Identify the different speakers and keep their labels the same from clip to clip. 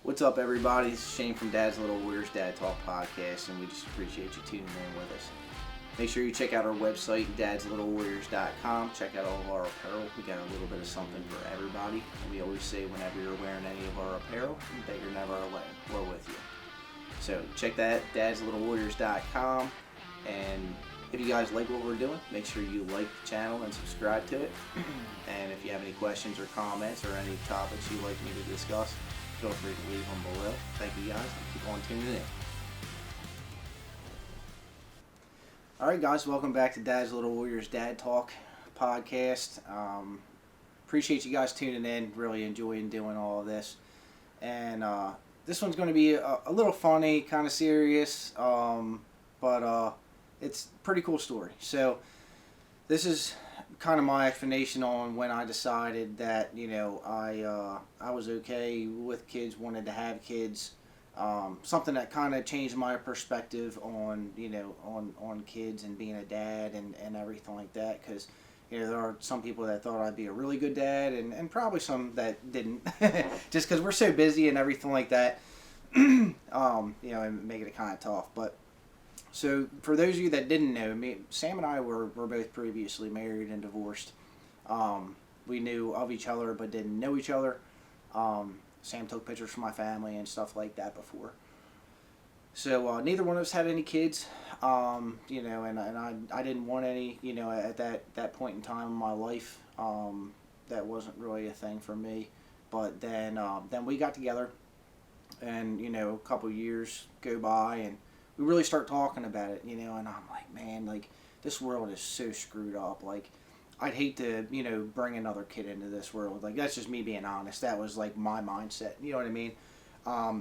Speaker 1: What's up, everybody? This is Shane from Dad's Little Warriors Dad Talk Podcast, and we just appreciate you tuning in with us. Make sure you check out our website, dadslittlewarriors.com. Check out all of our apparel. We got a little bit of something for everybody. And we always say whenever you're wearing any of our apparel, that you're never alone. We're with you. So check that, dadslittlewarriors.com. And if you guys like what we're doing, make sure you like the channel and subscribe to it. And if you have any questions or comments or any topics you'd like me to discuss, feel free to leave them below. Thank you guys, and keep on tuning in. Alright guys, welcome back to Dad's Little Warriors Dad Talk Podcast. Appreciate you guys tuning in, really enjoying doing all of this. And this one's going to be a little funny, kind of serious, but it's a pretty cool story. So this is kind of my explanation on when I decided that, you know, I was okay with kids, wanted to have kids. Something that kind of changed my perspective on, you know, on kids and being a dad and everything like that. Because, you know, there are some people that thought I'd be a really good dad and probably some that didn't. Just because we're so busy and everything like that, you know, and make it kind of tough. But so for those of you that didn't know me, Sam and I were both previously married and divorced. We knew of each other but didn't know each other. Sam took pictures for my family and stuff like that before. So neither one of us had any kids, you know, and I didn't want any, you know, at that point in time in my life. That wasn't really a thing for me. But then we got together, and, you know, a couple years go by, and we really start talking about it, you know, and I'm like, man, like, this world is so screwed up. Like, I'd hate to, you know, bring another kid into this world. Like, that's just me being honest. That was, like, my mindset. You know what I mean? I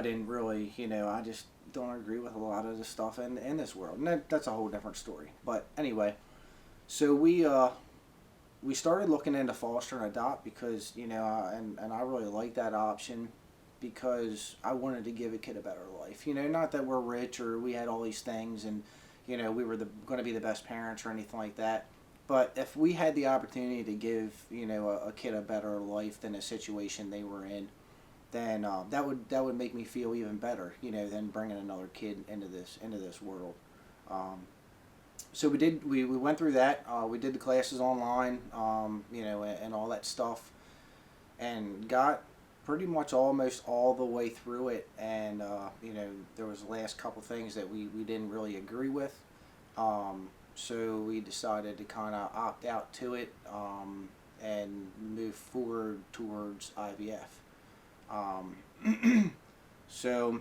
Speaker 1: didn't really, you know, I just don't agree with a lot of the stuff in this world. And that's a whole different story. But anyway, so we started looking into foster and adopt because, you know, and I really like that option because I wanted to give a kid a better life. You know, not that we're rich or we had all these things and, you know, we were going to be the best parents or anything like that. But if we had the opportunity to give, you know, a kid a better life than a situation they were in, then that would make me feel even better, you know, than bringing another kid into this world. So we went through that. We did the classes online, you know, and all that stuff, and got pretty much almost all the way through it. And you know, there was the last couple things that we didn't really agree with. So we decided to kind of opt out to it and move forward towards IVF. So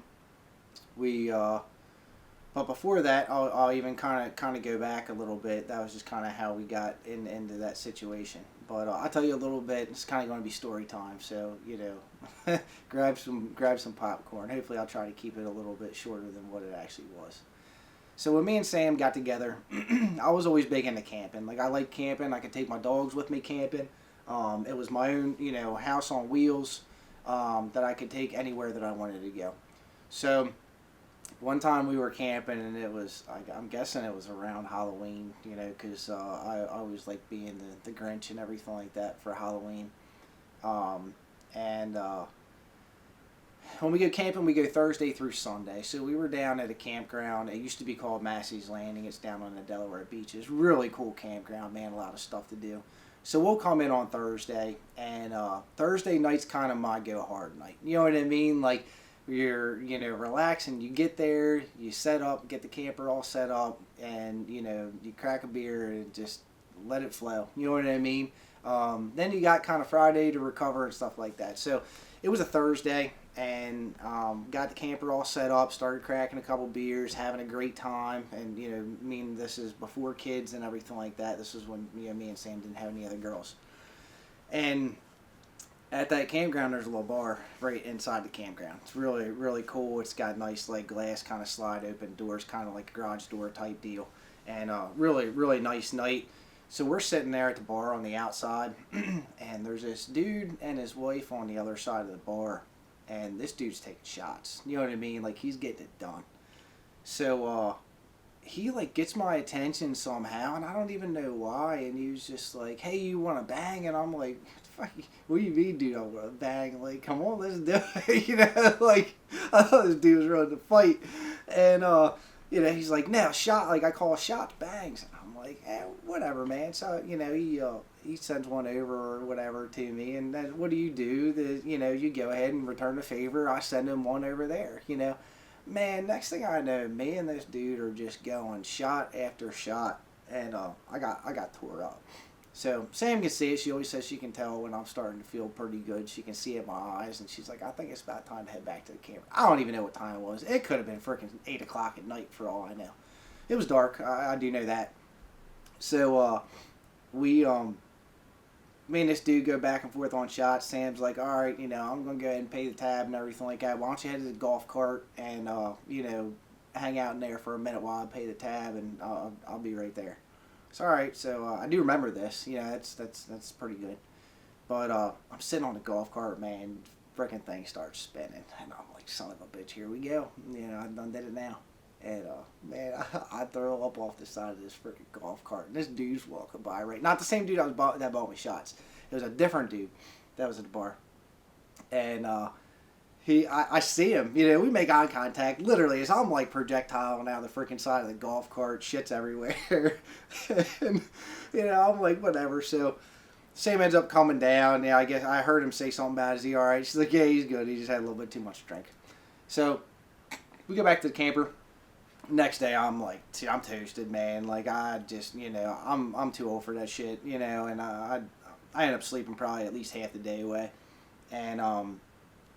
Speaker 1: we, but before that, I'll even kind of go back a little bit. That was just kind of how we got into that situation. But I'll tell you a little bit. It's kind of going to be story time. So, you know, grab some popcorn. Hopefully, I'll try to keep it a little bit shorter than what it actually was. So when me and Sam got together, I was always big into camping. Like, I like camping. I could take my dogs with me camping. It was my own, you know, house on wheels that I could take anywhere that I wanted to go. So one time we were camping, and it was, I'm guessing it was around Halloween, you know, because I always like being the Grinch and everything like that for Halloween. When we go camping, we go Thursday through Sunday. So we were down at a campground. It used to be called Massey's Landing. It's down on the Delaware Beach. It's a really cool campground, man. A lot of stuff to do. So we'll come in on Thursday, and Thursday night's kind of my go hard night. You know what I mean? Like, you're, you know, relaxing. You get there, you set up, get the camper all set up, and, you know, you crack a beer and just let it flow. You know what I mean? Then you got kind of Friday to recover and stuff like that. So it was a Thursday, and got the camper all set up, started cracking a couple beers, having a great time. And, you know, I mean, this is before kids and everything like that. This is when, you know, me and Sam didn't have any other girls. And at that campground, there's a little bar right inside the campground. It's really, really cool. It's got nice, like, glass kind of slide open doors, kind of like a garage door type deal. And really, really nice night. So we're sitting there at the bar on the outside, and there's this dude and his wife on the other side of the bar. And this dude's taking shots. You know what I mean? Like, he's getting it done. So he like gets my attention somehow, and I don't even know why. And he was just like, "Hey, you want to bang?" And I'm like, "Fuck, what do you mean, dude? I want to bang? Like, come on, let's do it." Like I thought this dude was ready to fight, and he's like, "No, shot." Like I call shots bangs, and I'm like, whatever, man. So he sends one over or whatever to me, and then what do? You go ahead and return the favor. I send him one over there, Man, next thing I know, me and this dude are just going shot after shot, and I got tore up. So Sam can see it. She always says she can tell when I'm starting to feel pretty good. She can see it in my eyes, and she's like, "I think it's about time to head back to the camper." I don't even know what time it was. It could have been freaking 8 o'clock at night for all I know. It was dark. I do know that. So we me and this dude go back and forth on shots. Sam's like, "All right, I'm gonna go ahead and pay the tab and everything like that. Why don't you head to the golf cart and hang out in there for a minute while I pay the tab, and I'll be right there." So all right, so I do remember this. That's pretty good. But I'm sitting on the golf cart, man. Freaking thing starts spinning, and I'm like, "Son of a bitch, here we go." I done did it now. And man, I throw up off the side of this freaking golf cart. And this dude's walking by, right? Not the same dude that bought me shots. It was a different dude that was at the bar. And I see him. We make eye contact. Literally, as I'm like projectiling out the freaking side of the golf cart, shit's everywhere. And I'm like, whatever. So Sam ends up coming down. Yeah, I guess I heard him say something about, "Is he all right?" She's like, "Yeah, he's good. He just had a little bit too much to drink." So we go back to the camper. Next day, I'm like, I'm toasted, man. Like I just, I'm too old for that shit, and I ended up sleeping probably at least half the day away, and I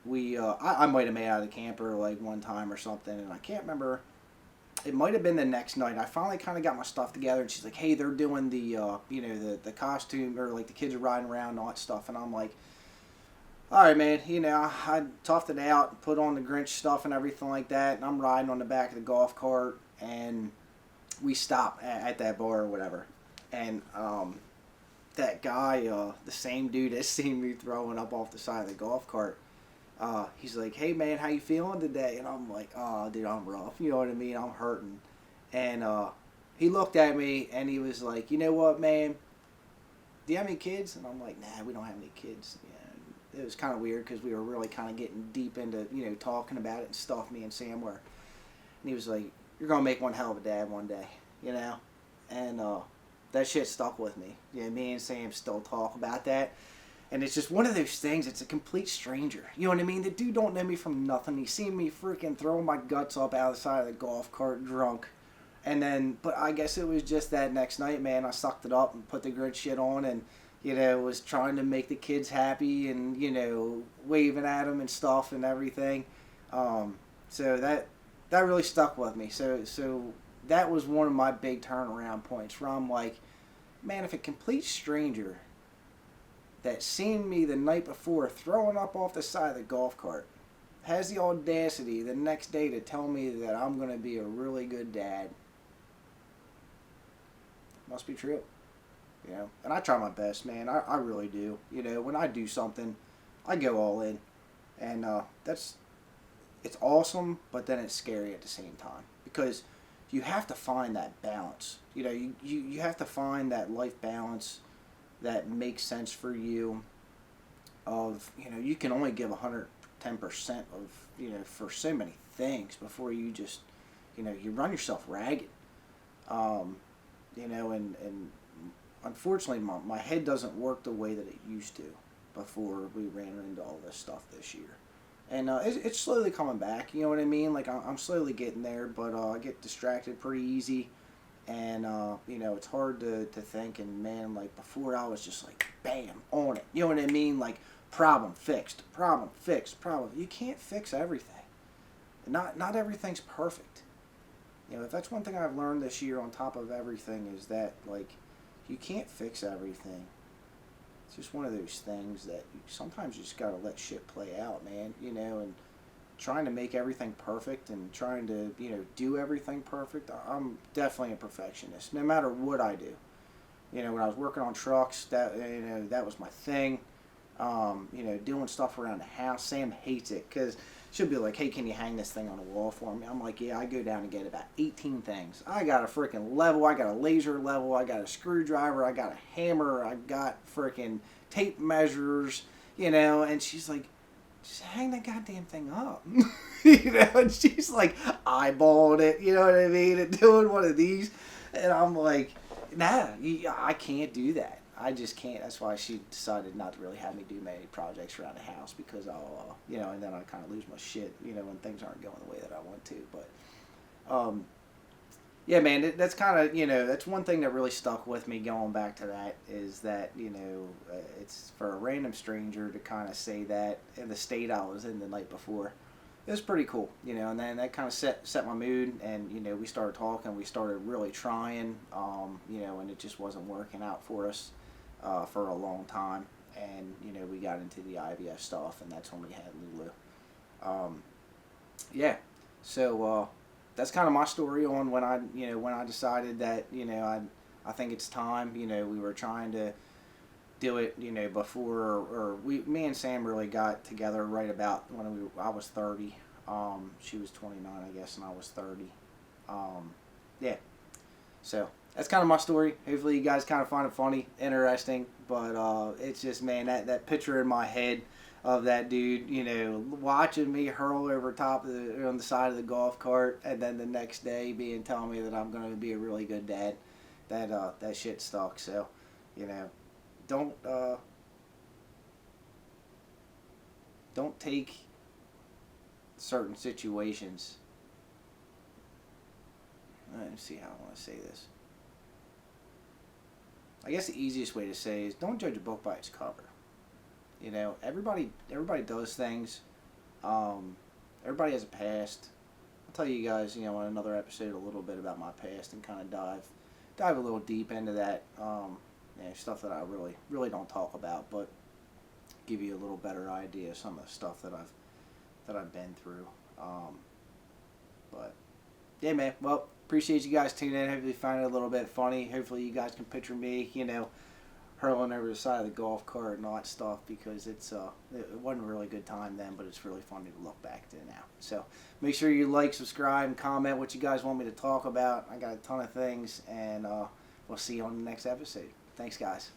Speaker 1: might have made out of the camper like one time or something, and I can't remember. It might have been the next night. I finally kind of got my stuff together, and she's like, "Hey, they're doing the the costume, or like the kids are riding around and all that stuff," and I'm like, "All right, man, I toughed it out, put on the Grinch stuff and everything like that, and I'm riding on the back of the golf cart, and we stop at that bar or whatever, and that guy, the same dude that seen me throwing up off the side of the golf cart, he's like, "Hey, man, how you feeling today?" And I'm like, "Oh, dude, I'm rough, you know what I mean, I'm hurting," and he looked at me, and he was like, "You know what, man, do you have any kids?" And I'm like, "Nah, we don't have any kids." It was kind of weird because we were really kind of getting deep into, talking about it and stuff, me and Sam were. And he was like, "You're going to make one hell of a dad one day," And that shit stuck with me. Me and Sam still talk about that. And it's just one of those things, it's a complete stranger. You know what I mean? The dude don't know me from nothing. He seen me freaking throwing my guts up out of the side of the golf cart drunk. And then, but I guess it was just that next night, man, I sucked it up and put the good shit on and, was trying to make the kids happy and, waving at them and stuff and everything. So that really stuck with me. So that was one of my big turnaround points where I'm like, man, if a complete stranger that seen me the night before throwing up off the side of the golf cart has the audacity the next day to tell me that I'm going to be a really good dad, must be true. And I try my best, man. I really do. When I do something, I go all in. And it's awesome, but then it's scary at the same time. Because you have to find that balance. You have to find that life balance that makes sense for you. Of, you can only give 110% of, for so many things before you just, you run yourself ragged. And unfortunately, my head doesn't work the way that it used to before we ran into all this stuff this year. And it's slowly coming back, you know what I mean? Like, I'm slowly getting there, but I get distracted pretty easy. And, it's hard to think. And, man, like, before I was just like, bam, on it. You know what I mean? Like, problem fixed, problem fixed, problem. You can't fix everything. Not everything's perfect. If that's one thing I've learned this year on top of everything is that, like, you can't fix everything. It's just one of those things that sometimes you just gotta let shit play out, man. And trying to make everything perfect and trying to, do everything perfect. I'm definitely a perfectionist, no matter what I do. When I was working on trucks, that was my thing. Doing stuff around the house. Sam hates it because she'll be like, hey, can you hang this thing on the wall for me? I'm like, yeah, I go down and get about 18 things. I got a freaking level, I got a laser level, I got a screwdriver, I got a hammer, I got freaking tape measures, and she's like, just hang that goddamn thing up. And she's like eyeballing it, you know what I mean, and doing one of these. And I'm like, nah, I can't do that. I just can't. That's why she decided not to really have me do many projects around the house because I'll, and then I kind of lose my shit, when things aren't going the way that I want to. But, yeah, man, that's kind of, that's one thing that really stuck with me going back to that is that, it's for a random stranger to kind of say that in the state I was in the night before. It was pretty cool, and then that kind of set my mood, and, we started talking, we started really trying, and it just wasn't working out for us for a long time, and, we got into the IVF stuff, and that's when we had Lulu. Yeah, so, that's kind of my story on when I decided that, I think it's time, we were trying to do it, before, or me and Sam really got together right about when I was 30. She was 29, I guess, and I was 30. Yeah. So that's kind of my story. Hopefully you guys kind of find it funny, interesting, but it's just, man, that picture in my head of that dude, watching me hurl over top on the side of the golf cart, and then the next day telling me that I'm going to be a really good dad. That shit stuck. So, don't take certain situations. Let me see how I want to say this. I guess the easiest way to say is don't judge a book by its cover. Everybody does things. Everybody has a past. I'll tell you guys, in another episode a little bit about my past and kind of dive a little deep into that. Stuff that I really don't talk about, but give you a little better idea of some of the stuff that I've been through. But yeah, man. Well, appreciate you guys tuning in. Hopefully you find it a little bit funny. Hopefully you guys can picture me, hurling over the side of the golf cart and all that stuff, because it wasn't a really good time then, but it's really funny to look back to now. So make sure you like, subscribe, and comment what you guys want me to talk about. I got a ton of things, and we'll see you on the next episode. Thanks, guys.